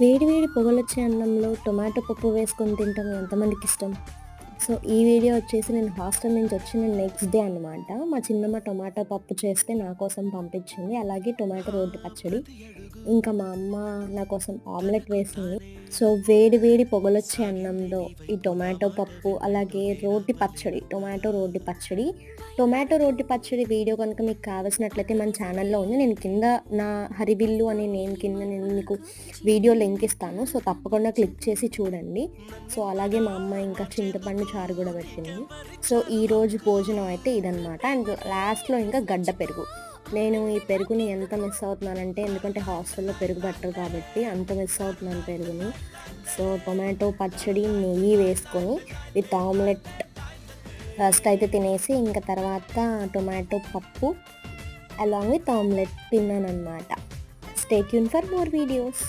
వేడి వేడి పొగలొచ్చే అన్నంలో టొమాటో పప్పు వేసుకొని తింటం ఎంతమందికి ఇష్టం? సో, ఈ వీడియో వచ్చేసి నేను హాస్టల్ నుంచి వచ్చిన నెక్స్ట్ డే అనమాట. మా చిన్నమ్మ టొమాటో పప్పు చేస్తే నా కోసం పంపించింది. అలాగే టొమాటో రోటి పచ్చడి. ఇంకా మా అమ్మ నా కోసం ఆమ్లెట్ వేసింది. సో, వేడి వేడి పొగలొచ్చే అన్నంలో ఈ టొమాటో పప్పు, అలాగే రోటి పచ్చడి, టొమాటో రోటి పచ్చడి. టొమాటో రోటి పచ్చడి వీడియో కనుక మీకు కావాల్సినట్లయితే మన ఛానల్‌లో ఉంది. నేను కింద నా హరివిల్లు అనే నేమ్ కింద నేను మీకు వీడియో లింక్ ఇస్తాను. సో, తప్పకుండా క్లిక్ చేసి చూడండి. సో, అలాగే మా అమ్మ ఇంకా చింతపండు చారు గూడా పెట్టింది. సో, ఈరోజు భోజనం అయితే ఇదనమాట. అండ్ లాస్ట్‌లో ఇంకా గడ్డ పెరుగు. నేను ఈ పెరుగుని ఎంత మిస్ అవుతున్నానంటే, ఎందుకంటే హాస్టల్‌లో పెరుగు పెట్టరు కాబట్టి అంత మిస్ అవుతున్నాను పెరుగుని. సో, టొమాటో పచ్చడి, నెయ్యి వేసుకొని విత్ ఆమ్లెట్ ఫస్ట్ అయితే తినేసి, ఇంక తర్వాత టొమాటో పప్పు అలాంగ్ విత్ ఆమ్లెట్ తిన్నాననమాట. Stay tune for more videos.